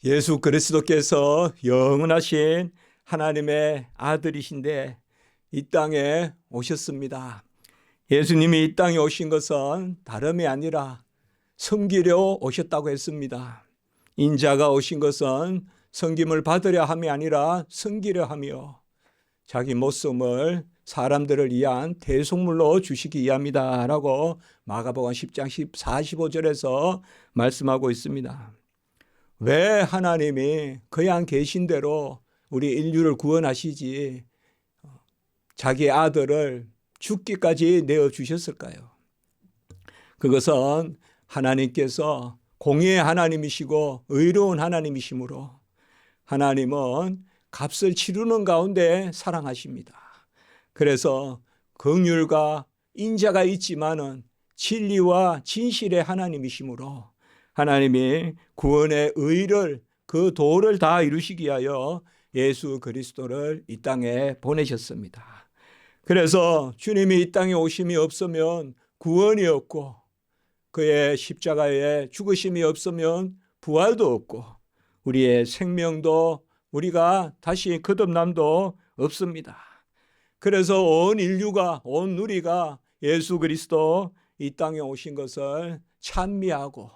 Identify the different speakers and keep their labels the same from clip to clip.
Speaker 1: 예수 그리스도께서 영원하신 하나님의 아들이신데 이 땅에 오셨습니다. 예수님이 이 땅에 오신 것은 다름이 아니라 섬기려 오셨다고 했습니다. 인자가 오신 것은 섬김을 받으려 함이 아니라 섬기려 하며 자기 목숨을 사람들을 위한 대속물로 주시기 위함이다 라고 마가복음 10장 45절에서 말씀하고 있습니다. 왜 하나님이 그냥 계신 대로 우리 인류를 구원하시지 자기 아들을 죽기까지 내어주셨을까요? 그것은 하나님께서 공의의 하나님이시고 의로운 하나님이시므로 하나님은 값을 치르는 가운데 사랑하십니다. 그래서 긍휼과 인자가 있지만은 진리와 진실의 하나님이시므로 하나님이 구원의 의를 그 도를 다 이루시기 위하여 예수 그리스도를 이 땅에 보내셨습니다. 그래서 주님이 이 땅에 오심이 없으면 구원이 없고 그의 십자가의 죽으심이 없으면 부활도 없고 우리의 생명도 우리가 다시 거듭남도 없습니다. 그래서 온 인류가 온 누리가 예수 그리스도 이 땅에 오신 것을 찬미하고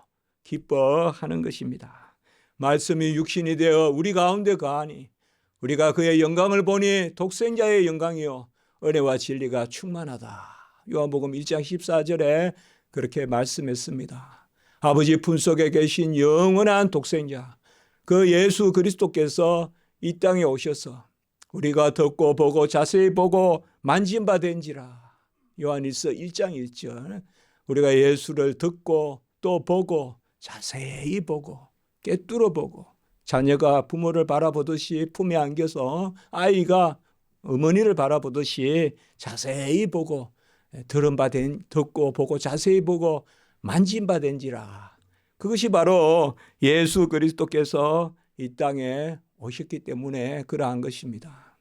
Speaker 1: 기뻐하는 것입니다. 말씀이 육신이 되어 우리 가운데 거하니 우리가 그의 영광을 보니 독생자의 영광이요 은혜와 진리가 충만하다. 요한복음 1장 14절에 그렇게 말씀했습니다. 아버지 품속에 계신 영원한 독생자 그 예수 그리스도께서 이 땅에 오셔서 우리가 듣고 보고 자세히 보고 만진 바 된지라. 요한일서 1장 1절 우리가 예수를 듣고 또 보고 자세히 보고 꿰뚫어 보고 자녀가 부모를 바라보듯이 품에 안겨서 아이가 어머니를 바라보듯이 자세히 보고 들은 바 된, 듣고 보고 자세히 보고 만진 바 된지라. 그것이 바로 예수 그리스도께서 이 땅에 오셨기 때문에 그러한 것입니다.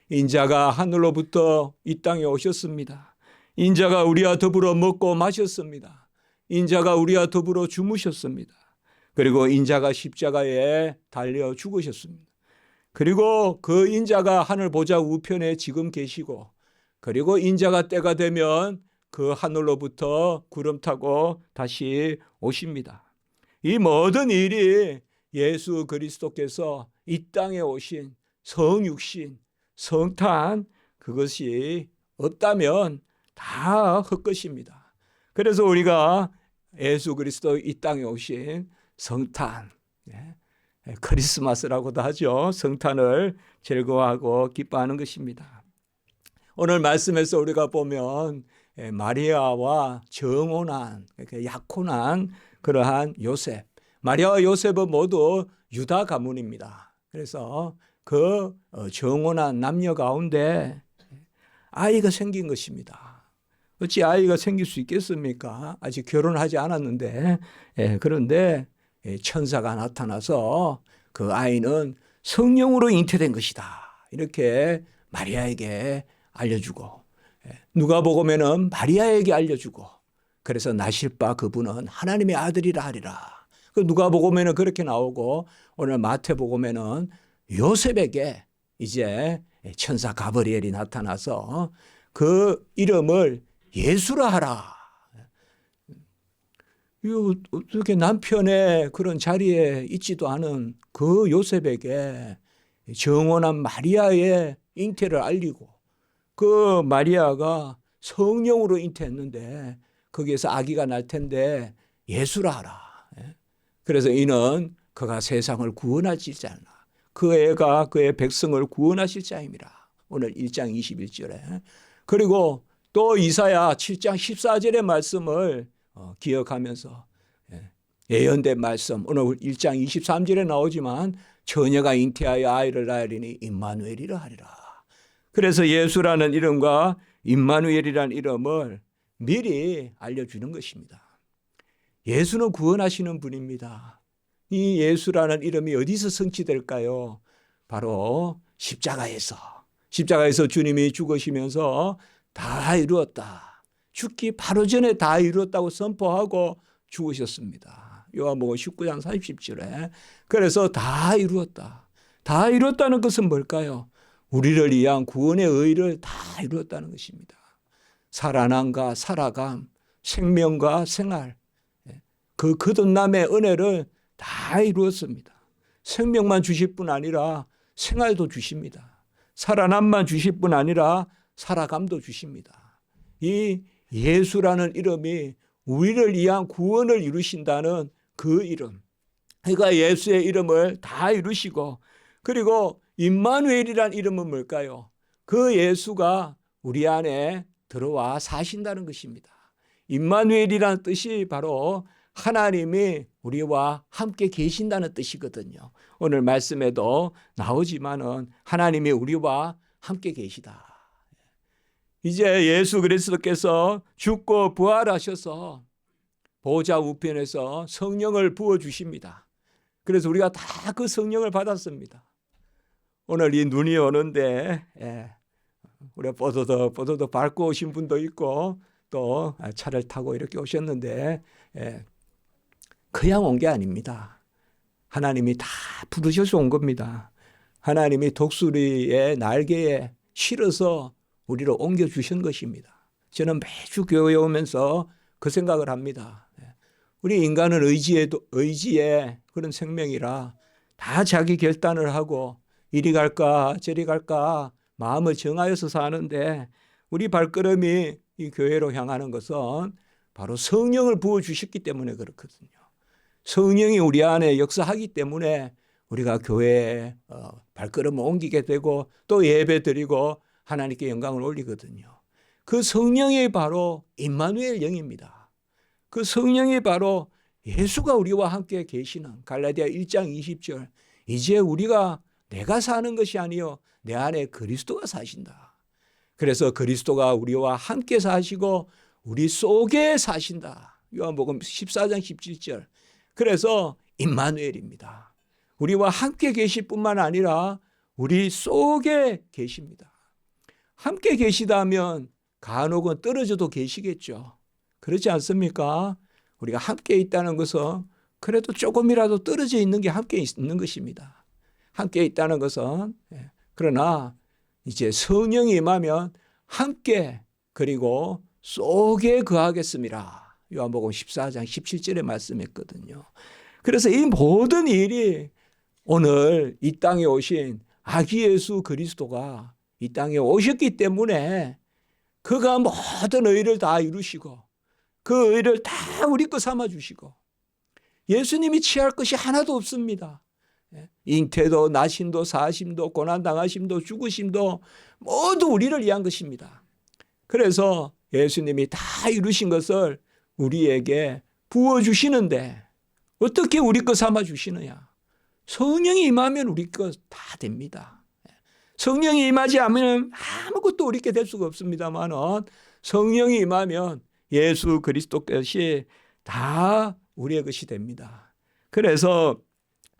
Speaker 1: 인자가 하늘로부터 이 땅에 오셨습니다. 인자가 우리와 더불어 먹고 마셨습니다. 인자가 우리와 더불어 주무셨습니다. 그리고 인자가 십자가에 달려 죽으셨습니다. 그리고 그 인자가 하늘 보좌 우편에 지금 계시고 그리고 인자가 때가 되면 그 하늘로부터 구름 타고 다시 오십니다. 이 모든 일이 예수 그리스도께서 이 땅에 오신 성육신, 성탄 그것이 없다면 다 헛것입니다. 그래서 우리가 예수 그리스도 이 땅에 오신 성탄, 크리스마스라고도 하죠. 성탄을 즐거워하고 기뻐하는 것입니다. 오늘 말씀에서 우리가 보면 마리아와 정혼한, 약혼한 그러한 요셉, 마리아와 요셉은 모두 유다 가문입니다. 그래서 그 정혼한 남녀 가운데 아이가 생긴 것입니다. 어찌 아이가 생길 수 있겠습니까? 아직 결혼하지 않았는데 그런데 천사가 나타나서 그 아이는 성령으로 잉태된 것이다. 이렇게 마리아에게 알려주고 누가복음에는 마리아에게 알려주고 그래서 나실 바 그분은 하나님의 아들이라 하리라. 그 누가복음에는 그렇게 나오고 오늘 마태복음에는 요셉에게 이제 천사 가브리엘이 나타나서 그 이름을 예수라 하라. 어떻게 남편의 그런 자리에 있지도 않은 그 요셉에게 정혼한 마리아의 잉태를 알리고 그 마리아가 성령으로 잉태했는데 거기에서 아기가 날 텐데 예수라 하라. 그래서 이는 그가 세상을 구원하실 자나 그 애가 그의 백성을 구원하실 자임이라. 오늘 1장 21절에 그리고 또 이사야 7장 14절의 말씀을 기억하면서 예언된 말씀 오늘 1장 23절에 나오지만 처녀가 잉태하여 아이를 낳으리니 임마누엘이라 하리라. 그래서 예수라는 이름과 임마누엘이라는 이름을 미리 알려주는 것입니다. 예수는 구원하시는 분입니다. 이 예수라는 이름이 어디서 성취될까요? 바로 십자가에서 주님이 죽으시면서 다 이루었다. 죽기 바로 전에 다 이루었다고 선포하고 죽으셨습니다. 요한복음 19장 30절에. 그래서 다 이루었다. 다 이루었다는 것은 뭘까요? 우리를 위한 구원의 의를 다 이루었다는 것입니다. 살아남과 살아감, 생명과 생활, 그 거듭남의 은혜를 다 이루었습니다. 생명만 주실 뿐 아니라 생활도 주십니다. 살아남만 주실 뿐 아니라 살아감도 주십니다. 이 예수라는 이름이 우리를 위한 구원을 이루신다는 그 이름. 그러니까 예수의 이름을 다 이루시고, 그리고 임마누엘이란 이름은 뭘까요? 그 예수가 우리 안에 들어와 사신다는 것입니다. 임마누엘이라는 뜻이 바로 하나님이 우리와 함께 계신다는 뜻이거든요. 오늘 말씀에도 나오지만은 하나님이 우리와 함께 계시다. 이제 예수 그리스도께서 죽고 부활하셔서 보좌 우편에서 성령을 부어주십니다. 그래서 우리가 다 그 성령을 받았습니다. 오늘 이 눈이 오는데 우리가 뽀드득 밟고 오신 분도 있고 또 차를 타고 이렇게 오셨는데 그냥 온 게 아닙니다. 하나님이 다 부르셔서 온 겁니다. 하나님이 독수리의 날개에 실어서 우리를 옮겨주신 것입니다. 저는 매주 교회에 오면서 그 생각을 합니다. 우리 인간은 의지의 그런 생명이라 다 자기 결단을 하고 이리 갈까 저리 갈까 마음을 정하여서 사는데, 우리 발걸음이 이 교회로 향하는 것은 바로 성령을 부어주셨기 때문에 그렇거든요. 성령이 우리 안에 역사하기 때문에 우리가 교회에 발걸음을 옮기게 되고 또 예배 드리고 하나님께 영광을 올리거든요. 그 성령이 바로 임마누엘 영입니다. 그 성령이 바로 예수가 우리와 함께 계시는 갈라디아 1장 20절. 이제 우리가 내가 사는 것이 아니요 내 안에 그리스도가 사신다. 그래서 그리스도가 우리와 함께 사시고 우리 속에 사신다. 요한복음 14장 17절. 그래서 임마누엘입니다. 우리와 함께 계실 뿐만 아니라 우리 속에 계십니다. 함께 계시다면 간혹은 떨어져도 계시겠죠. 그렇지 않습니까? 우리가 함께 있다는 것은 그래도 조금이라도 떨어져 있는 게 함께 있는 것입니다. 함께 있다는 것은 그러나 이제 성령이 임하면 함께 그리고 속에 거하겠습니다. 요한복음 14장 17절에 말씀했거든요. 그래서 이 모든 일이 오늘 이 땅에 오신 아기 예수 그리스도가 이 땅에 오셨기 때문에 그가 모든 의를 다 이루시고 그 의를 다 우리 거 삼아 주시고 예수님이 취할 것이 하나도 없습니다. 잉태도 나심도 사심도 고난당하심도 죽으심도 모두 우리를 위한 것입니다. 그래서 예수님이 다 이루신 것을 우리에게 부어주시는데 어떻게 우리 거 삼아 주시느냐? 성령이 임하면 우리 거 다 됩니다. 성령이 임하지 않으면 아무것도 우리 게 될 수가 없습니다만 성령이 임하면 예수 그리스도 것이 다 우리의 것이 됩니다. 그래서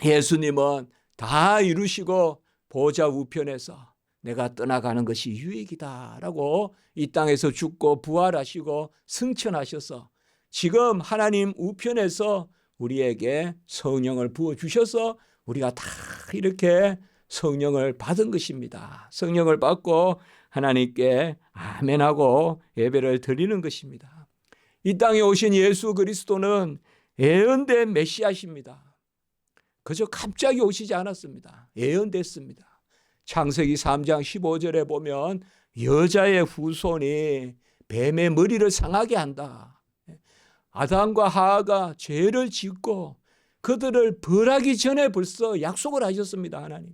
Speaker 1: 예수님은 다 이루시고 보좌 우편에서 내가 떠나가는 것이 유익이다라고 이 땅에서 죽고 부활하시고 승천하셔서 지금 하나님 우편에서 우리에게 성령을 부어주셔서 우리가 다 이렇게 성령을 받은 것입니다. 성령을 받고 하나님께 아멘하고 예배를 드리는 것입니다. 이 땅에 오신 예수 그리스도는 예언된 메시아십니다. 그저 갑자기 오시지 않았습니다. 예언됐습니다. 창세기 3장 15절에 보면 여자의 후손이 뱀의 머리를 상하게 한다. 아담과 하와가 죄를 짓고 그들을 벌하기 전에 벌써 약속을 하셨습니다. 하나님.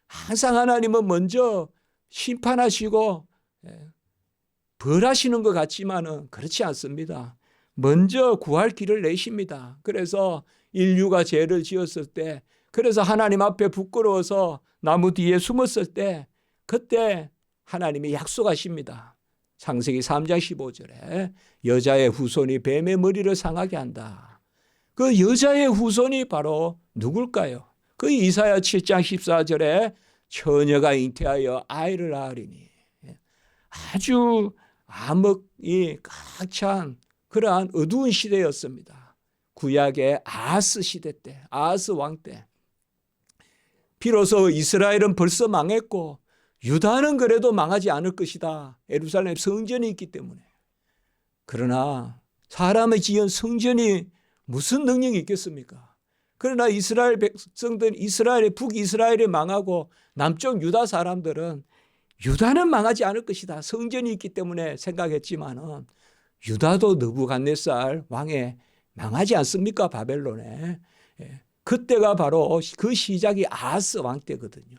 Speaker 1: 항상 하나님은 먼저 심판하시고 벌하시는 것 같지만은 그렇지 않습니다. 먼저 구할 길을 내십니다. 그래서 인류가 죄를 지었을 때, 그래서 하나님 앞에 부끄러워서 나무 뒤에 숨었을 때 그때 하나님이 약속하십니다. 창세기 3장 15절에 여자의 후손이 뱀의 머리를 상하게 한다. 그 여자의 후손이 바로 누굴까요? 그 이사야 7장 14절에 처녀가 잉태하여 아이를 낳으리니. 아주 암흑이 꽉 찬 그러한 어두운 시대였습니다. 구약의 아하스 시대 때, 아하스 왕 때 비로소 이스라엘은 벌써 망했고 유다는 그래도 망하지 않을 것이다. 예루살렘 성전이 있기 때문에. 그러나 사람의 지은 성전이 무슨 능력이 있겠습니까? 그러나 이스라엘 백성들, 이스라엘의 북이스라엘이 망하고 남쪽 유다 사람들은 유다는 망하지 않을 것이다. 성전이 있기 때문에 생각했지만은 유다도 느부갓네살 왕에 망하지 않습니까? 바벨론에. 그때가 바로 그 시작이 아하스 왕 때거든요.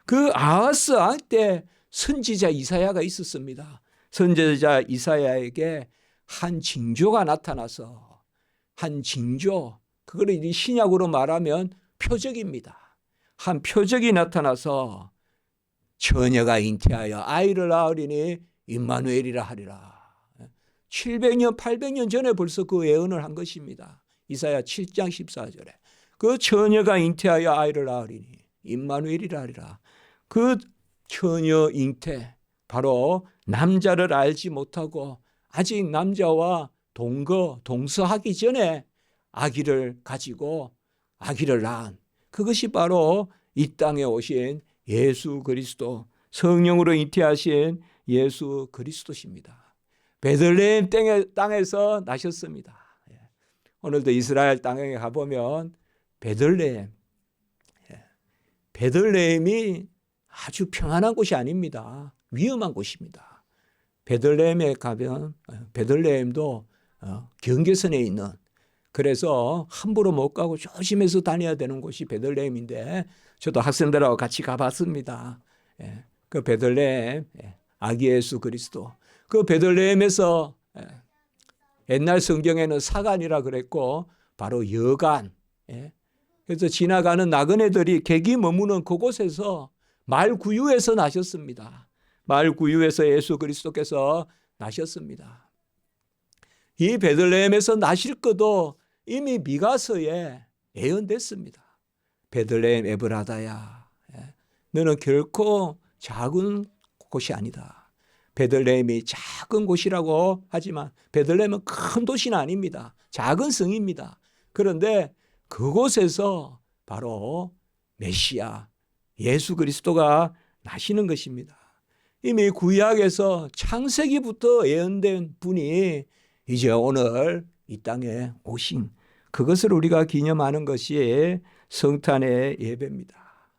Speaker 1: 그 아하스 왕 때 선지자 이사야가 있었습니다. 선지자 이사야에게 한 징조가 나타나서, 한 징조, 그거를 신약으로 말하면 표적입니다. 한 표적이 나타나서 처녀가 잉태하여 아이를 낳으리니 임마누엘이라 하리라. 700년, 800년 전에 벌써 그 예언을 한 것입니다. 이사야 7장 14절에. 그 처녀가 잉태하여 아이를 낳으리니 임마누엘이라 하리라. 그 처녀 잉태, 바로 남자를 알지 못하고 아직 남자와 동서하기 전에 아기를 가지고 아기를 낳은, 그것이 바로 이 땅에 오신 예수 그리스도, 성령으로 잉태하신 예수 그리스도십니다. 베들레헴 땅에서 나셨습니다. 오늘도 이스라엘 땅에 가보면 베들레헴이 아주 평안한 곳이 아닙니다. 위험한 곳입니다. 베들레헴에 가면 베들레헴도 경계선에 있는, 그래서 함부로 못 가고 조심해서 다녀야 되는 곳이 베들레헴인데 저도 학생들하고 같이 가봤습니다. 그 베들레헴 아기 예수 그리스도, 그 베들레헴에서 옛날 성경에는 사간이라 그랬고 바로 여간, 그래서 지나가는 나그네들이 객이 머무는 그곳에서 말구유에서 나셨습니다. 말구유에서 예수 그리스도께서 나셨습니다. 이 베들레헴에서 나실 것도 이미 미가서에 예언됐습니다. 베들레헴 에브라다야, 너는 결코 작은 곳이 아니다. 베들레헴이 작은 곳이라고 하지만 베들레헴은 큰 도시는 아닙니다. 작은 성입니다. 그런데 그곳에서 바로 메시아 예수 그리스도가 나시는 것입니다. 이미 구약에서 창세기부터 예언된 분이 이제 오늘 이 땅에 오신, 그것을 우리가 기념하는 것이 성탄의 예배입니다.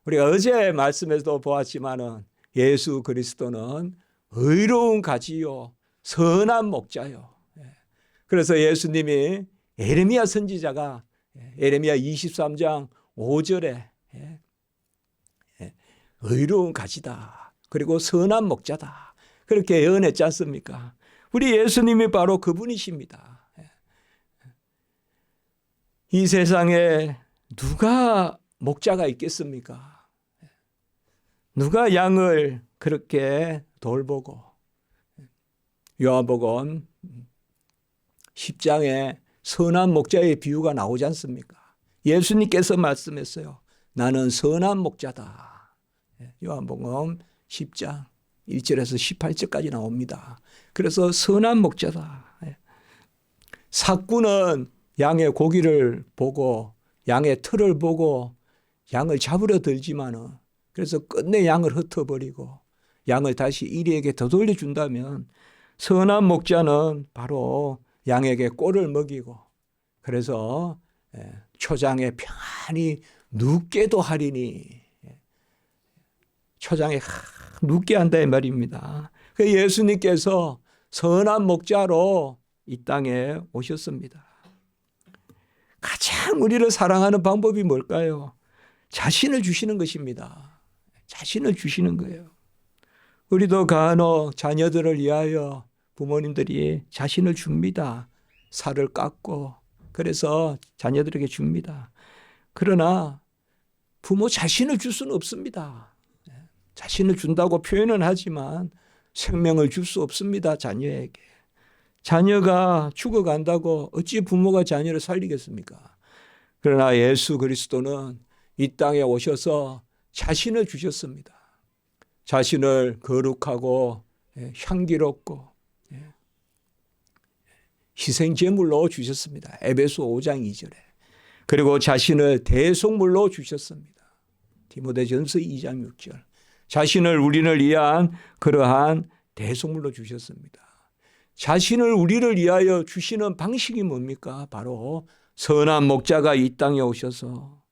Speaker 1: 우리가 어제 말씀에서도 보았지만은 예수 그리스도는 의로운 가지요 선한 목자요. 그래서 예수님이 예레미야 선지자가 예레미야 23장 5절에 의로운 가지다, 그리고 선한 목자다, 그렇게 예언했지 않습니까? 우리 예수님이 바로 그분이십니다. 이 세상에 누가 목자가 있겠습니까? 누가 양을 그렇게 돌보고, 요한복음 10장에 선한 목자의 비유가 나오지 않습니까? 예수님께서 말씀했어요. 나는 선한 목자다. 요한복음 10장 1절에서 18절까지 나옵니다. 그래서 선한 목자다. 삭구는 양의 고기를 보고 양의 털을 보고 양을 잡으려 들지만은, 그래서 끝내 양을 흩어버리고 양을 다시 이리에게 되돌려준다면, 선한 목자는 바로 양에게 꼴을 먹이고, 그래서 초장에 평안히 눕게도 하리니, 초장에 눕게 한다 이 말입니다. 예수님께서 선한 목자로 이 땅에 오셨습니다. 가장 우리를 사랑하는 방법이 뭘까요? 자신을 주시는 것입니다. 자신을 주시는 거예요. 우리도 간혹 자녀들을 위하여 부모님들이 자신을 줍니다. 살을 깎고, 그래서 자녀들에게 줍니다. 그러나 부모 자신을 줄 수는 없습니다. 자신을 준다고 표현은 하지만 생명을 줄 수 없습니다. 자녀에게. 자녀가 죽어간다고 어찌 부모가 자녀를 살리겠습니까? 그러나 예수 그리스도는 이 땅에 오셔서 자신을 주셨습니다. 자신을 거룩하고 향기롭고 희생제물로 주셨습니다. 에베소 5장 2절에. 그리고 자신을 대속물로 주셨습니다. 디모데전서 2장 6절. 자신을 우리를 위한 그러한 대속물로 주셨습니다. 자신을 우리를 위하여 주시는 방식이 뭡니까? 바로 선한 목자가 이 땅에 오셔서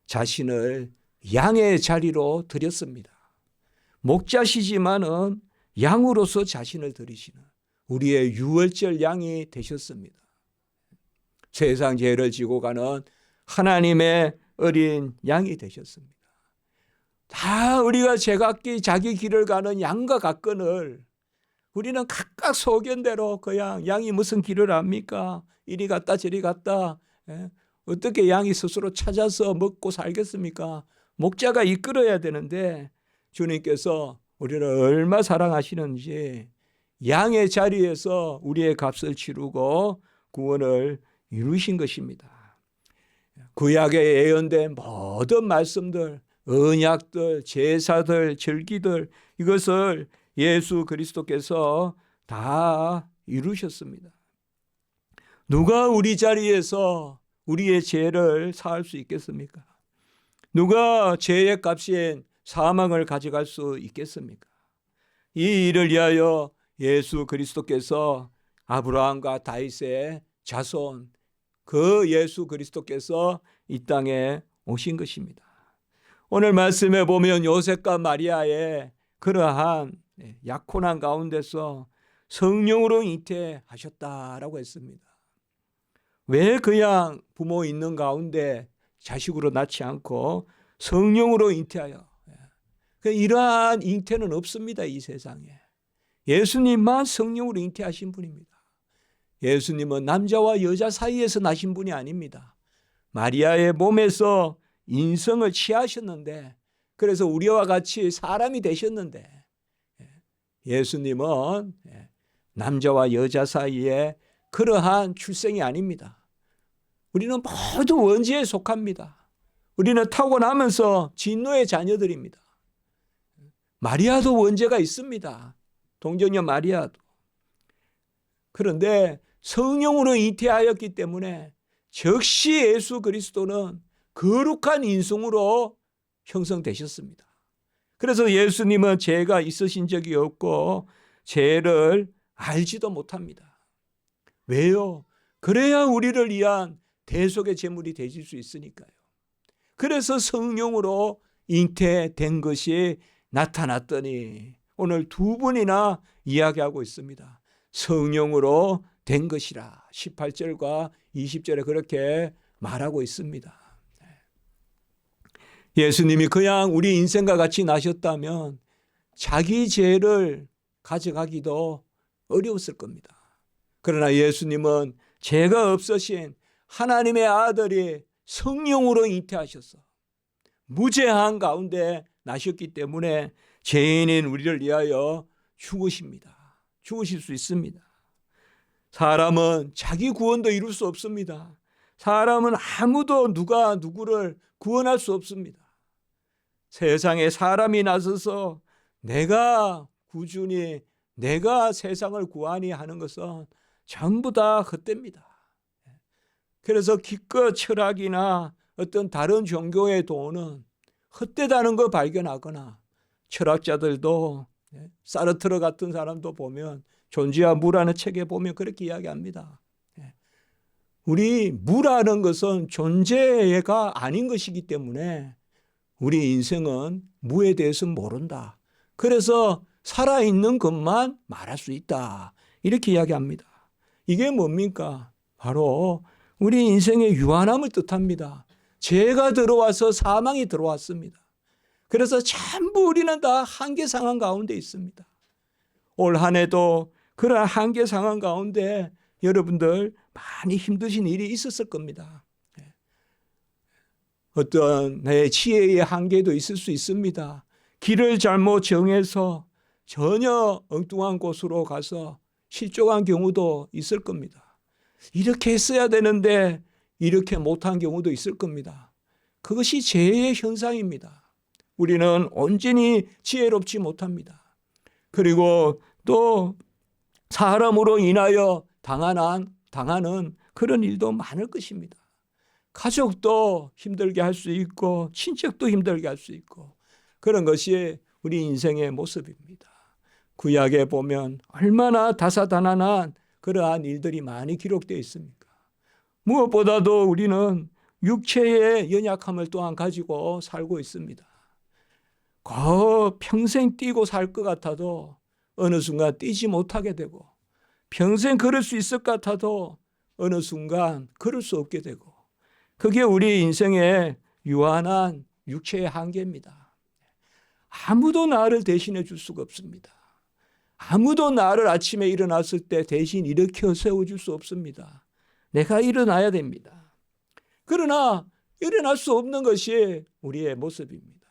Speaker 1: 자신을 양의 자리로 드렸습니다. 목자시지만은 양으로서 자신을 드리시는 우리의 유월절 양이 되셨습니다. 세상 죄를 지고 가는 하나님의 어린 양이 되셨습니다. 다 우리가 제각기 자기 길을 가는 양과 같거늘 우리는 각각 소견대로 그냥 양이 무슨 길을 압니까? 이리 갔다 저리 갔다. 어떻게 양이 스스로 찾아서 먹고 살겠습니까? 목자가 이끌어야 되는데 주님께서 우리를 얼마나 사랑하시는지 양의 자리에서 우리의 값을 치르고 구원을 이루신 것입니다. 구약에 예언된 모든 말씀들, 언약들, 제사들, 절기들 이것을 예수 그리스도께서 다 이루셨습니다. 누가 우리 자리에서 우리의 죄를 사할 수 있겠습니까? 누가 죄의 값인 사망을 가져갈 수 있겠습니까? 이 일을 위하여 예수 그리스도께서 아브라함과 다윗의 자손 그 예수 그리스도께서 이 땅에 오신 것입니다. 오늘 말씀에 보면 요셉과 마리아의 그러한 약혼한 가운데서 성령으로 잉태하셨다라고 했습니다. 왜 그냥 부모 있는 가운데 자식으로 낳지 않고 성령으로 잉태하여 이러한 잉태는 없습니다. 이 세상에. 예수님만 성령으로 잉태하신 분입니다. 예수님은 남자와 여자 사이에서 나신 분이 아닙니다. 마리아의 몸에서 인성을 취하셨는데 그래서 우리와 같이 사람이 되셨는데 예수님은 남자와 여자 사이에 그러한 출생이 아닙니다. 우리는 모두 원죄에 속합니다. 우리는 타고나면서 진노의 자녀들입니다. 마리아도 원죄가 있습니다. 동정녀 마리아도. 그런데 성령으로 잉태하였기 때문에 즉시 예수 그리스도는 거룩한 인성으로 형성되셨습니다. 그래서 예수님은 죄가 있으신 적이 없고 죄를 알지도 못합니다. 왜요? 그래야 우리를 위한 대속의 제물이 되실 수 있으니까요. 그래서 성령으로 잉태된 것이 나타났더니 오늘 두 번이나 이야기하고 있습니다. 성령으로 된 것이라 18절과 20절에 그렇게 말하고 있습니다. 예수님이 그냥 우리 인생과 같이 나셨다면 자기 죄를 가져가기도 어려웠을 겁니다. 그러나 예수님은 죄가 없으신 하나님의 아들이 성령으로 잉태하셔서 무죄한 가운데 나셨기 때문에 죄인인 우리를 위하여 죽으십니다. 죽으실 수 있습니다. 사람은 자기 구원도 이룰 수 없습니다. 사람은 아무도 누가 누구를 구원할 수 없습니다. 세상에 사람이 나서서 내가 구주니 내가 세상을 구하니 하는 것은 전부 다 헛됩니다. 그래서 기껏 철학이나 어떤 다른 종교의 도는 헛되다는 거 발견하거나 철학자들도 사르트르 같은 사람도 보면 존재와 무라는 책에 보면 그렇게 이야기합니다. 우리 무라는 것은 존재가 아닌 것이기 때문에 우리 인생은 무에 대해서는 모른다. 그래서 살아있는 것만 말할 수 있다. 이렇게 이야기합니다. 이게 뭡니까? 바로 우리 인생의 유한함을 뜻합니다. 죄가 들어와서 사망이 들어왔습니다. 그래서 전부 우리는 다 한계 상황 가운데 있습니다. 올 한 해도 그런 한계 상황 가운데 여러분들 많이 힘드신 일이 있었을 겁니다. 어떤 내 지혜의 한계도 있을 수 있습니다. 길을 잘못 정해서 전혀 엉뚱한 곳으로 가서 실족한 경우도 있을 겁니다. 이렇게 했어야 되는데 이렇게 못한 경우도 있을 겁니다. 그것이 죄의 현상입니다. 우리는 온전히 지혜롭지 못합니다. 그리고 또 사람으로 인하여 당한 당하는 그런 일도 많을 것입니다. 가족도 힘들게 할 수 있고 친척도 힘들게 할 수 있고 그런 것이 우리 인생의 모습입니다. 구약에 보면 얼마나 다사다난한 그러한 일들이 많이 기록되어 있습니까? 무엇보다도 우리는 육체의 연약함을 또한 가지고 살고 있습니다. 평생 뛰고 살 것 같아도 어느 순간 뛰지 못하게 되고 평생 걸을 수 있을 것 같아도 어느 순간 걸을 수 없게 되고 그게 우리 인생의 유한한 육체의 한계입니다. 아무도 나를 대신해 줄 수가 없습니다. 아무도 나를 아침에 일어났을 때 대신 일으켜 세워줄 수 없습니다. 내가 일어나야 됩니다. 그러나 일어날 수 없는 것이 우리의 모습입니다.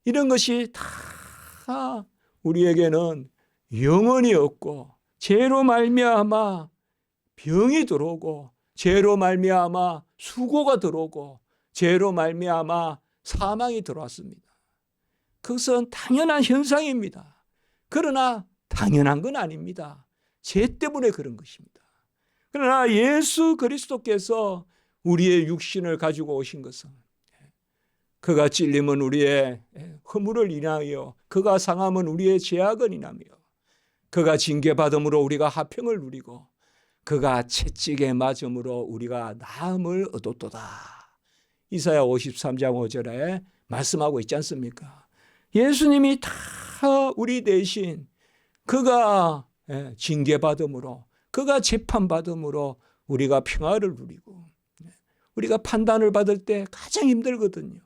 Speaker 1: 이런 것이 다 우리에게는 영원히 없고 죄로 말미암아 병이 들어오고 죄로 말미암아 수고가 들어오고 죄로 말미암아 사망이 들어왔습니다. 그것은 당연한 현상입니다. 그러나 당연한 건 아닙니다. 죄 때문에 그런 것입니다. 그러나 예수 그리스도께서 우리의 육신을 가지고 오신 것은 그가 찔림은 우리의 허물을 인하여 그가 상함은 우리의 죄악을 인하며 그가 징계받음으로 우리가 화평을 누리고 그가 채찍에 맞음으로 우리가 나음을 얻었도다. 이사야 53장 5절에 말씀하고 있지 않습니까? 예수님이 다 우리 대신 그가 징계받음으로 그가 재판받음으로 우리가 평화를 누리고 우리가 판단을 받을 때 가장 힘들거든요.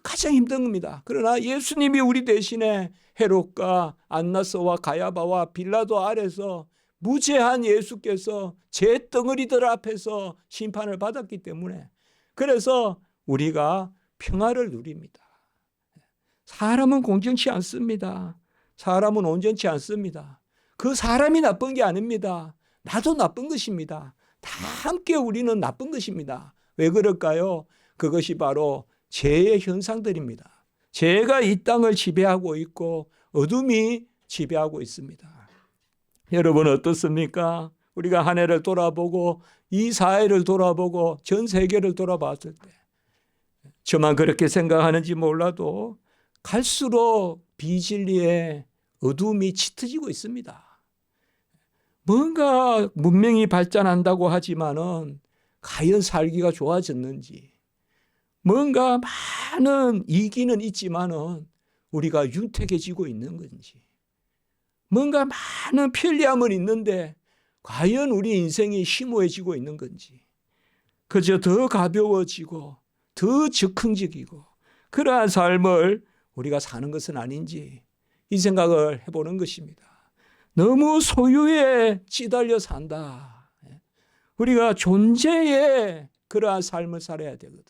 Speaker 1: 가장 힘든 겁니다. 그러나 예수님이 우리 대신에 헤롯과 안나스와 가야바와 빌라도 아래서 무죄한 예수께서 제 덩어리들 앞에서 심판을 받았기 때문에 그래서 우리가 평화를 누립니다. 사람은 공정치 않습니다. 사람은 온전치 않습니다. 그 사람이 나쁜 게 아닙니다. 나도 나쁜 것입니다. 다 함께 우리는 나쁜 것입니다. 왜 그럴까요? 그것이 바로 죄의 현상들입니다. 죄가 이 땅을 지배하고 있고 어둠이 지배하고 있습니다. 여러분 어떻습니까? 우리가 한 해를 돌아보고 이 사회를 돌아보고 전 세계를 돌아봤을 때 저만 그렇게 생각하는지 몰라도 갈수록 비진리의 어둠이 짙어지고 있습니다. 뭔가 문명이 발전한다고 하지만은 과연 살기가 좋아졌는지 뭔가 많은 이기는 있지만은 우리가 윤택해지고 있는 건지 뭔가 많은 편리함은 있는데 과연 우리 인생이 심오해지고 있는 건지 그저 더 가벼워지고 더 즉흥적이고 그러한 삶을 우리가 사는 것은 아닌지 이 생각을 해보는 것입니다. 너무 소유에 찌달려 산다. 우리가 존재에 그러한 삶을 살아야 되거든.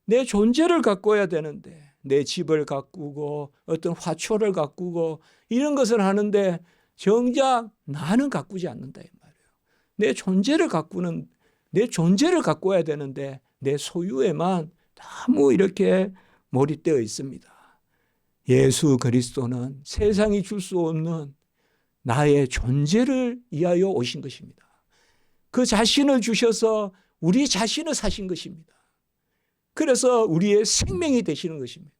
Speaker 1: 내 존재를 가꿔야 되는데 내 집을 가꾸고 어떤 화초를 가꾸고 이런 것을 하는데 정작 나는 가꾸지 않는다 이 말이에요. 내 존재를 가꿔야 되는데 내 소유에만 너무 이렇게 몰입되어 있습니다. 예수 그리스도는 세상이 줄 수 없는 나의 존재를 위하여 오신 것입니다. 그 자신을 주셔서 우리 자신을 사신 것입니다. 그래서 우리의 생명이 되시는 것입니다.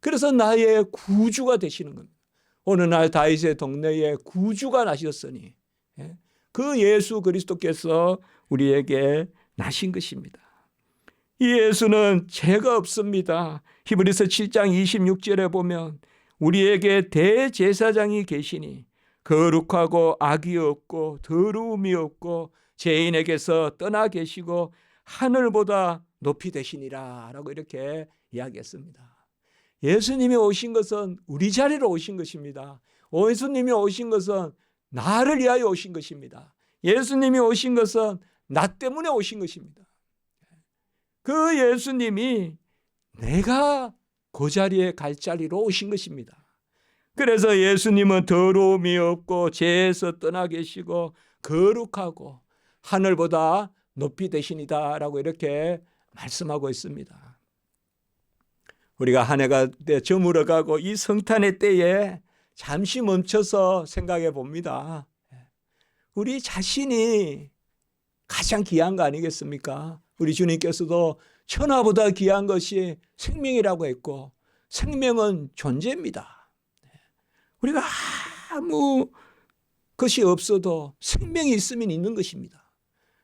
Speaker 1: 그래서 나의 구주가 되시는 겁니다. 어느 날 다윗의 동네에 구주가 나셨으니 그 예수 그리스도께서 우리에게 나신 것입니다. 이 예수는 죄가 없습니다. 히브리서 7장 26절에 보면 우리에게 대제사장이 계시니 거룩하고 악이 없고 더러움이 없고 죄인에게서 떠나 계시고 하늘보다 높이 되시니라 라고 이렇게 이야기했습니다. 예수님이 오신 것은 우리 자리로 오신 것입니다. 예수님이 오신 것은 나를 위하여 오신 것입니다. 예수님이 오신 것은 나 때문에 오신 것입니다. 그 예수님이 내가 그 자리에 갈 자리로 오신 것입니다. 그래서 예수님은 더러움이 없고 죄에서 떠나 계시고 거룩하고 하늘보다 높이 되시니다 라고 이렇게 말씀하고 있습니다. 우리가 한 해가 저물어가고 이 성탄의 때에 잠시 멈춰서 생각해 봅니다. 우리 자신이 가장 귀한 거 아니겠습니까? 우리 주님께서도 천하보다 귀한 것이 생명이라고 했고, 생명은 존재입니다. 우리가 아무 것이 없어도 생명이 있으면 있는 것입니다.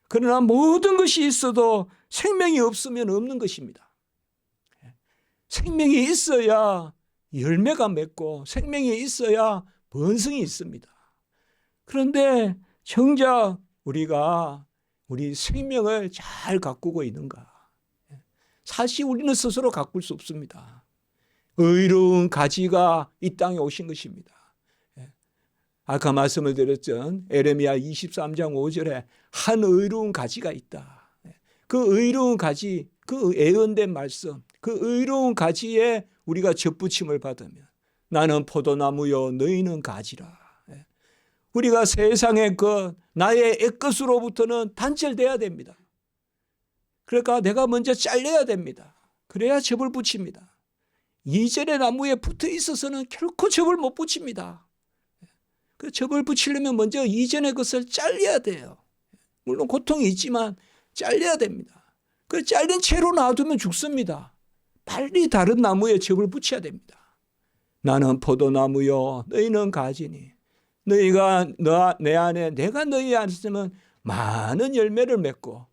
Speaker 1: 그러나 모든 것이 있어도 생명이 없으면 없는 것입니다. 생명이 있어야 열매가 맺고 생명이 있어야 번성이 있습니다. 그런데 정작 우리가 우리 생명을 잘 가꾸고 있는가? 사실 우리는 스스로 가꿀 수 없습니다. 의로운 가지가 이 땅에 오신 것입니다. 아까 말씀을 드렸죠. 에레미야 23장 5절에 한 의로운 가지가 있다. 그 의로운 가지, 그 예언된 말씀, 그 의로운 가지에 우리가 접붙임을 받으면 나는 포도나무요 너희는 가지라. 우리가 세상의 나의 애것으로부터는 단절돼야 됩니다. 그러니까 내가 먼저 잘려야 됩니다. 그래야 접을 붙입니다. 이전의 나무에 붙어 있어서는 결코 접을 못 붙입니다. 그 접을 붙이려면 먼저 이전의 것을 잘려야 돼요. 물론 고통이 있지만 잘려야 됩니다. 그 잘린 채로 놔두면 죽습니다. 빨리 다른 나무에 접을 붙여야 됩니다. 나는 포도나무요 너희는 가지니 너희가 내 안에 내가 너희 안에 있으면 많은 열매를 맺고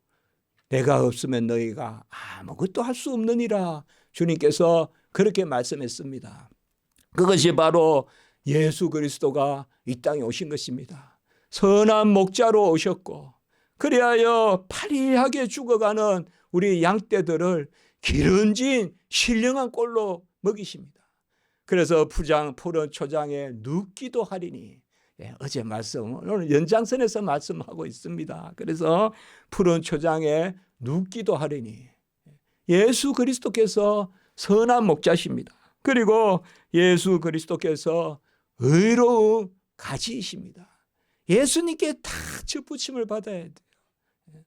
Speaker 1: 내가 없으면 너희가 아무것도 할 수 없느니라. 주님께서 그렇게 말씀했습니다. 그것이 바로 예수 그리스도가 이 땅에 오신 것입니다. 선한 목자로 오셨고 그리하여 파리하게 죽어가는 우리 양떼들을 기름진 신령한 꼴로 먹이십니다. 그래서 푸른 초장에 눕기도 하리니 어제 말씀 오늘 연장선에서 말씀하고 있습니다. 그래서 푸른 초장에 눕기도 하리니 예수 그리스도께서 선한 목자십니다. 그리고 예수 그리스도께서 의로운 가지이십니다. 예수님께 다 접붙임을 받아야 돼요.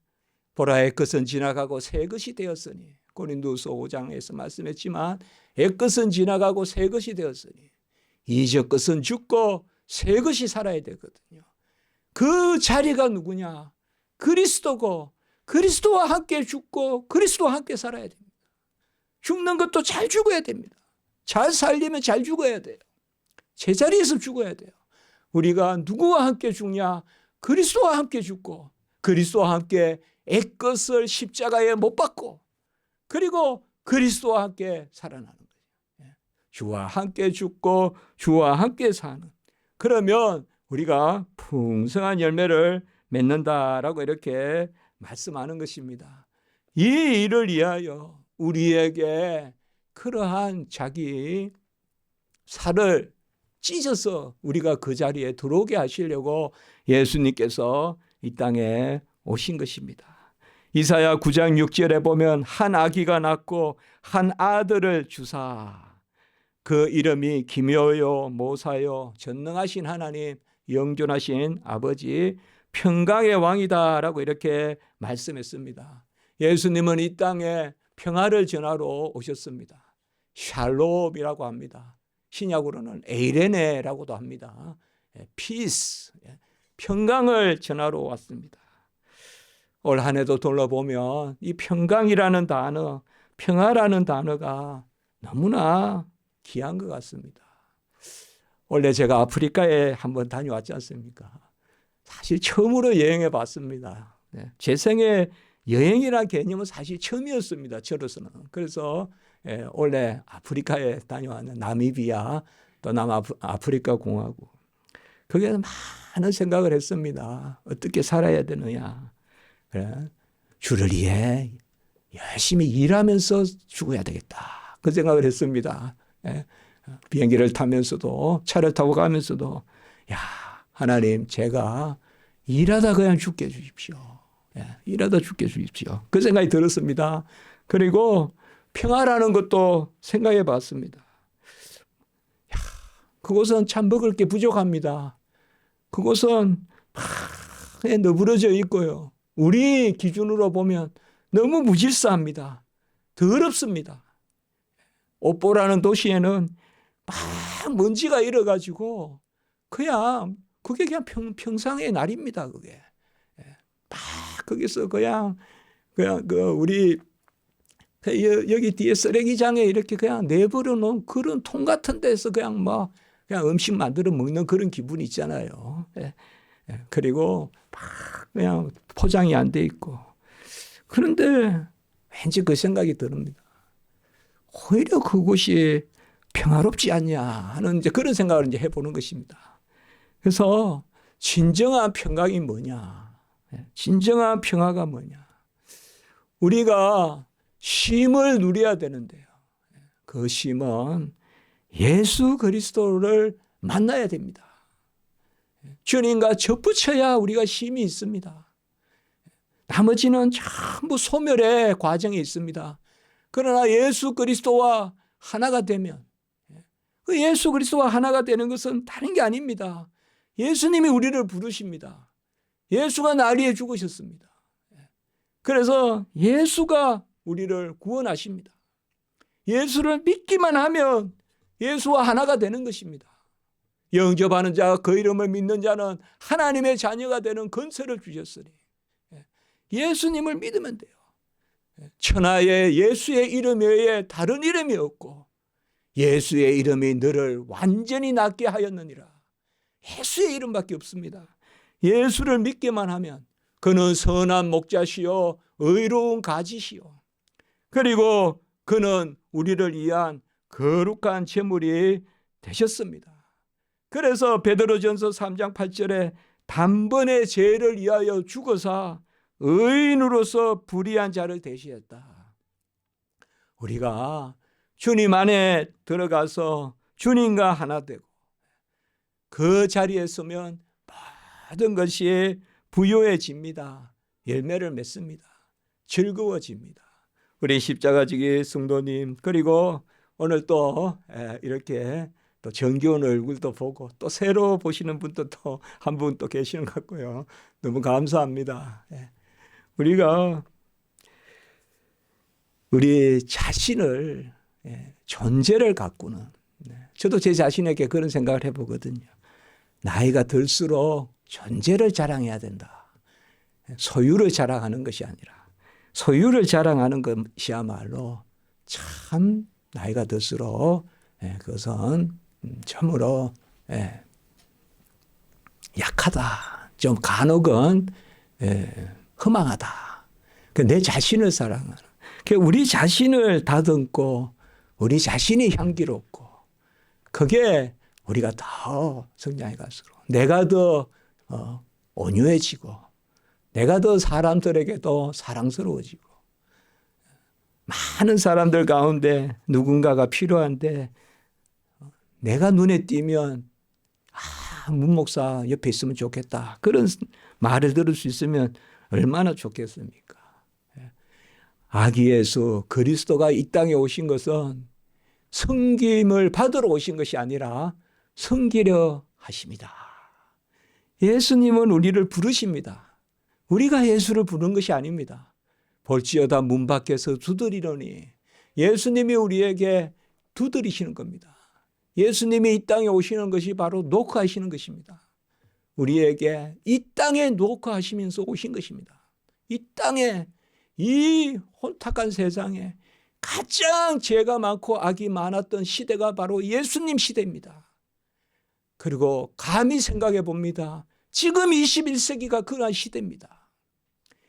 Speaker 1: 보라 애것은 지나가고 새 것이 되었으니 고린도서 5장에서 말씀했지만 애것은 지나가고 새 것이 되었으니 이적 것은 죽고 새 것이 살아야 되거든요. 그 자리가 누구냐? 그리스도고 그리스도와 함께 죽고 그리스도와 함께 살아야 됩니다. 죽는 것도 잘 죽어야 됩니다. 잘 살려면 잘 죽어야 돼요. 제자리에서 죽어야 돼요. 우리가 누구와 함께 죽냐? 그리스도와 함께 죽고 그리스도와 함께 애것을 십자가에 못 박고 그리고 그리스도와 함께 살아나는 거예요. 주와 함께 죽고 주와 함께 사는. 그러면 우리가 풍성한 열매를 맺는다라고 이렇게 말씀하는 것입니다. 이 일을 위하여 우리에게 그러한 자기 살을 찢어서 우리가 그 자리에 들어오게 하시려고 예수님께서 이 땅에 오신 것입니다. 이사야 9장 6절에 보면 한 아기가 낳고 한 아들을 주사 그 이름이 기묘요 모사요 전능하신 하나님 영존하신 아버지 평강의 왕이다라고 이렇게 말씀했습니다. 예수님은 이 땅에 평화를 전하러 오셨습니다. 샬롬이라고 합니다. 신약으로는 에이레네라고도 합니다. 피스, 평강을 전하러 왔습니다. 올 한 해도 돌아보면 이 평강이라는 단어, 평화라는 단어가 너무나 귀한 것 같습니다. 원래 제가 아프리카에 한번 다녀왔지 않습니까? 사실 처음으로 여행해 봤습니다. 제 생에 여행이라는 개념은 사실 처음이었습니다. 저로서는. 그래서 원래 아프리카에 다녀왔는 나미비아 또 남아프리카 공화국. 거기에서 많은 생각을 했습니다. 어떻게 살아야 되느냐. 그래. 주를 위해 열심히 일하면서 죽어야 되겠다. 그 생각을 했습니다. 비행기를 타면서도 차를 타고 가면서도 야 하나님 제가 일하다 그냥 죽게 해주십시오. 일하다 죽게 해주십시오. 그 생각이 들었습니다. 그리고 평화라는 것도 생각해 봤습니다. 야, 그곳은 참 먹을 게 부족합니다. 그곳은 막 너부러져 있고요. 우리 기준으로 보면 너무 무질서합니다. 더럽습니다. 오뽀라는 도시에는 막 먼지가 일어가지고 그냥 그게 그냥 평상의 날입니다. 그게. 막 거기서 그냥 우리 여기 뒤에 쓰레기장에 이렇게 그냥 내버려 놓은 그런 통 같은 데서 그냥 그냥 음식 만들어 먹는 그런 기분이 있잖아요. 그리고 막 그냥 포장이 안 돼 있고. 그런데 왠지 그 생각이 듭니다. 오히려 그곳이 평화롭지 않냐 하는 이제 그런 생각을 이제 해보는 것입니다. 그래서 진정한 평강이 뭐냐? 진정한 평화가 뭐냐? 우리가 쉼을 누려야 되는데요. 그 쉼은 예수 그리스도를 만나야 됩니다. 주님과 접붙여야 우리가 쉼이 있습니다. 나머지는 전부 소멸의 과정이 있습니다. 그러나 예수 그리스도와 하나가 되면, 그 예수 그리스도와 하나가 되는 것은 다른 게 아닙니다. 예수님이 우리를 부르십니다. 예수가 날 위해 죽으셨습니다. 그래서 예수가 우리를 구원하십니다. 예수를 믿기만 하면 예수와 하나가 되는 것입니다. 영접하는 자, 그 이름을 믿는 자는 하나님의 자녀가 되는 권세를 주셨으니 예수님을 믿으면 돼요. 천하에 예수의 이름 외에 다른 이름이 없고 예수의 이름이 너를 완전히 낫게 하였느니라. 예수의 이름밖에 없습니다. 예수를 믿기만 하면 그는 선한 목자시요 의로운 가지시요, 그리고 그는 우리를 위한 거룩한 제물이 되셨습니다. 그래서 베드로전서 3장 8절에 단번에 죄를 위하여 죽어서 의인으로서 불의한 자를 대신했다. 우리가 주님 안에 들어가서 주님과 하나 되고 그 자리에 서면 모든 것이 부요해집니다. 열매를 맺습니다. 즐거워집니다. 우리 십자가지기 성도님, 그리고 오늘 또 이렇게 또 정겨운 얼굴도 보고 또 새로 보시는 분도 또 한 분 또 계시는 것 같고요. 너무 감사합니다. 우리가 우리 자신을, 존재를 가꾸는, 저도 제 자신에게 그런 생각을 해보거든요. 나이가 들수록 존재를 자랑해야 된다. 소유를 자랑하는 것이 아니라 소유를 자랑하는 것이야말로 참 나이가 들수록 그것은 참으로 약하다. 좀 간혹은 허망하다. 내 자신을 사랑하는, 우리 자신을 다듬고 우리 자신이 향기롭고, 그게 우리가 더 성장해 갈수록 내가 더 온유해지고 내가 더 사람들에게도 사랑스러워지고, 많은 사람들 가운데 누군가가 필요한데 내가 눈에 띄면 문 목사 옆에 있으면 좋겠다, 그런 말을 들을 수 있으면 얼마나 좋겠습니까? 아기 예수 그리스도가 이 땅에 오신 것은 섬김을 받으러 오신 것이 아니라 섬기려 하십니다. 예수님은 우리를 부르십니다. 우리가 예수를 부르는 것이 아닙니다. 볼지어다 문 밖에서 두드리려니, 예수님이 우리에게 두드리시는 겁니다. 예수님이 이 땅에 오시는 것이 바로 녹화하시는 것입니다. 우리에게 이 땅에 녹화하시면서 오신 것입니다. 이 땅에, 이 혼탁한 세상에 가장 죄가 많고 악이 많았던 시대가 바로 예수님 시대입니다. 그리고 감히 생각해 봅니다. 지금 21세기가 그러한 시대입니다.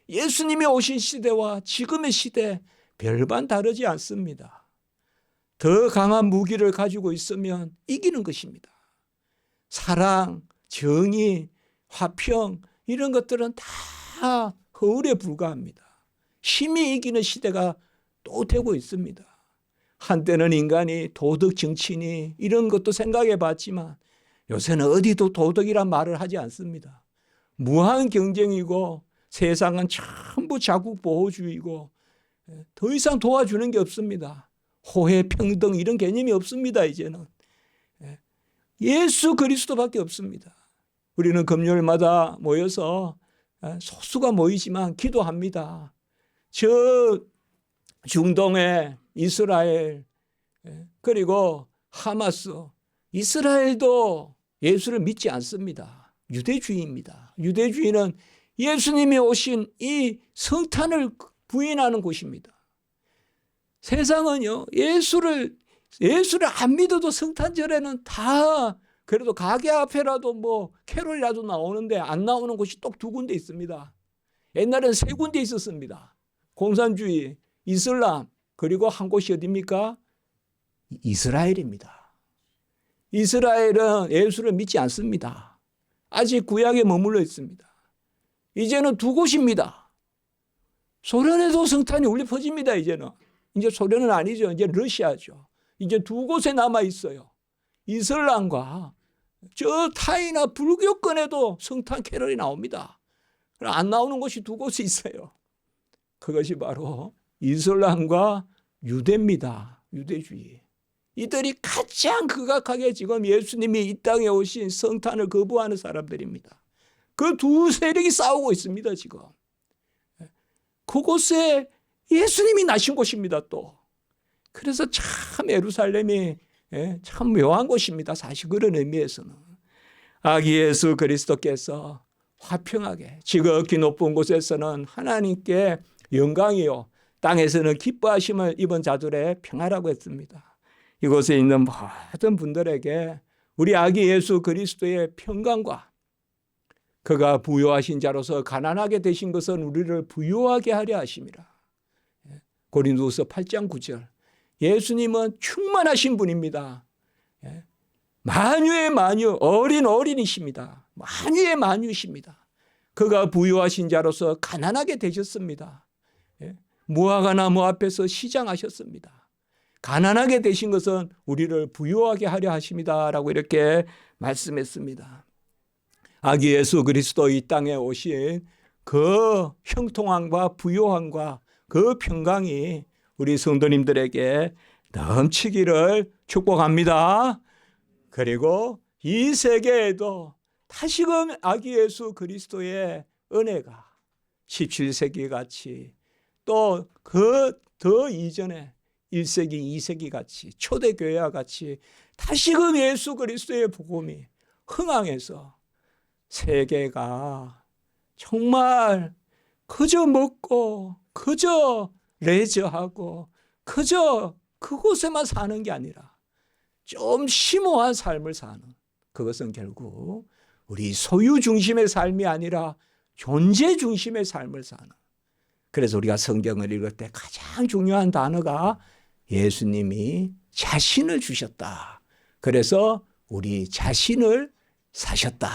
Speaker 1: 예수님이 오신 시대와 지금의 시대 별반 다르지 않습니다. 더 강한 무기를 가지고 있으면 이기는 것입니다. 사랑, 정의, 화평, 이런 것들은 다 허울에 불과합니다. 힘이 이기는 시대가 또 되고 있습니다. 한때는 인간이 도덕 정치니 이런 것도 생각해 봤지만 요새는 어디도 도덕이란 말을 하지 않습니다. 무한 경쟁이고 세상은 전부 자국 보호주의고 더 이상 도와주는 게 없습니다. 호혜, 평등 이런 개념이 없습니다. 이제는 예수 그리스도밖에 없습니다. 우리는 금요일마다 모여서 소수가 모이지만 기도합니다. 저 중동의 이스라엘, 그리고 하마스, 이스라엘도 예수를 믿지 않습니다. 유대주의입니다. 유대주의는 예수님이 오신 이 성탄을 부인하는 곳입니다. 세상은요, 예수를 안 믿어도 성탄절에는 다 그래도 가게 앞에라도 뭐 캐롤이라도 나오는데 안 나오는 곳이 딱 두 군데 있습니다. 옛날에는 세 군데 있었습니다. 공산주의, 이슬람, 그리고 한 곳이 어디입니까? 이스라엘입니다. 이스라엘은 예수를 믿지 않습니다. 아직 구약에 머물러 있습니다. 이제는 두 곳입니다. 소련에도 성탄이 울려 퍼집니다. 이제는. 이제 소련은 아니죠. 이제 러시아죠. 이제 두 곳에 남아 있어요. 이슬람과 저 타이나 불교권에도 성탄 캐럴이 나옵니다. 안 나오는 곳이 두 곳이 있어요. 그것이 바로 이슬람과 유대입니다. 유대주의. 이들이 가장 극악하게 지금 예수님이 이 땅에 오신 성탄을 거부하는 사람들입니다. 그 두 세력이 싸우고 있습니다. 지금. 그곳에 예수님이 나신 곳입니다. 또. 그래서 참 예루살렘이 참 묘한 곳입니다. 사실 그런 의미에서는. 아기 예수 그리스도께서 화평하게 지극히 높은 곳에서는 하나님께 영광이요, 땅에서는 기뻐하심을 입은 자들의 평화라고 했습니다. 이곳에 있는 모든 분들에게 우리 아기 예수 그리스도의 평강과 그가 부요하신 자로서 가난하게 되신 것은 우리를 부요하게 하려 하심이라. 고린도후서 8장 9절. 예수님은 충만하신 분입니다. 만유의 만유, 어린이십니다. 만유의 만유십니다. 그가 부요하신 자로서 가난하게 되셨습니다. 무화과나무 앞에서 시장하셨습니다. 가난하게 되신 것은 우리를 부요하게 하려 하십니다. 라고 이렇게 말씀했습니다. 아기 예수 그리스도 이 땅에 오신 그 형통함과 부요함과 그 평강이 우리 성도님들에게 넘치기를 축복합니다. 그리고 이 세계에도 다시금 아기 예수 그리스도의 은혜가 17세기 같이 또 그 더 이전에 1세기, 2세기 같이 초대교회와 같이 다시금 예수 그리스도의 복음이 흥황해서 세계가 정말 그저 먹고 그저 레저하고 그저 그곳에만 사는 게 아니라 좀 심오한 삶을 사는, 그것은 결국 우리 소유 중심의 삶이 아니라 존재 중심의 삶을 사는. 그래서 우리가 성경을 읽을 때 가장 중요한 단어가 예수님이 자신을 주셨다. 그래서 우리 자신을 사셨다.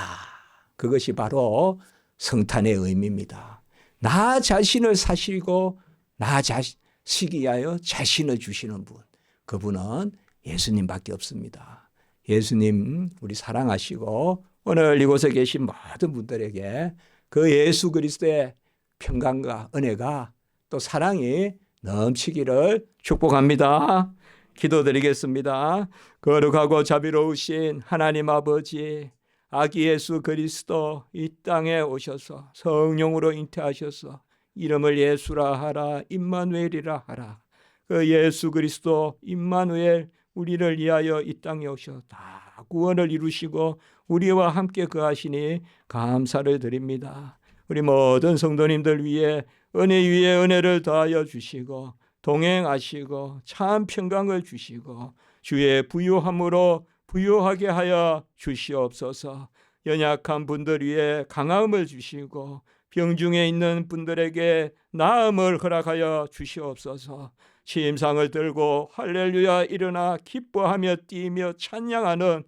Speaker 1: 그것이 바로 성탄의 의미입니다. 나 자신을 사시고 나 자시기 위하여 자신을 주시는 분, 그분은 예수님밖에 없습니다. 예수님 우리 사랑하시고 오늘 이곳에 계신 모든 분들에게 그 예수 그리스도의 평강과 은혜가 또 사랑이 넘치기를 축복합니다. 기도드리겠습니다. 거룩하고 자비로우신 하나님 아버지, 아기 예수 그리스도 이 땅에 오셔서 성령으로 잉태하셔서 이름을 예수라 하라, 임마누엘이라 하라. 그 예수 그리스도 임마누엘, 우리를 위하여 이 땅에 오셔 다 구원을 이루시고 우리와 함께 거하시니 감사를 드립니다. 우리 모든 성도님들 위해 은혜 위에 은혜를 더하여 주시고 동행하시고 참 평강을 주시고 주의 부요함으로 부요하게 하여 주시옵소서. 연약한 분들 위해 강함을 주시고 병중에 있는 분들에게 나음을 허락하여 주시옵소서. 침상을 들고 할렐루야 일어나 기뻐하며 뛰며 찬양하는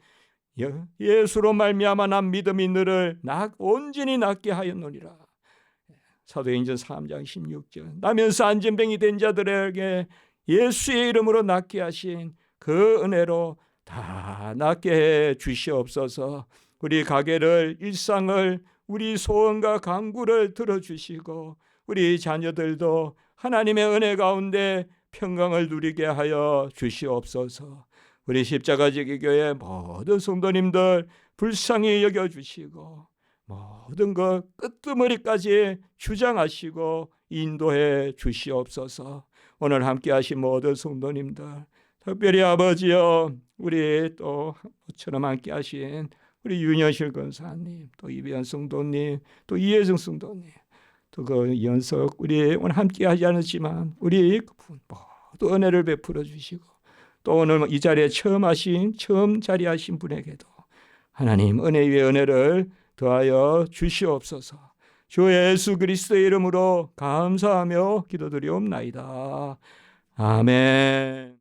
Speaker 1: 예수로 말미암아 난 믿음이 너를 온전히 낫게 하였노니라. 사도행전 3장 16절. 나면서 안전병이 된 자들에게 예수의 이름으로 낫게 하신 그 은혜로 다 낫게 해 주시옵소서. 우리 가게를, 일상을, 우리 소원과 간구를 들어주시고 우리 자녀들도 하나님의 은혜 가운데 평강을 누리게 하여 주시옵소서. 우리 십자가지기 교회 모든 성도님들 불쌍히 여겨주시고 모든 것 끝머리까지 주장하시고 인도해 주시옵소서. 오늘 함께 하신 모든 성도님들, 특별히 아버지여 우리 또 모처럼 함께 하신 우리 윤여실 권사님, 또 이배현 성도님, 또 이혜성 성도님, 또 그 연석 우리 오늘 함께 하지 않았지만 우리 모두 은혜를 베풀어 주시고 또 오늘 이 자리에 처음 자리하신 분에게도 하나님 은혜 위에 은혜를 더하여 주시옵소서. 주 예수 그리스도의 이름으로 감사하며 기도드리옵나이다. 아멘.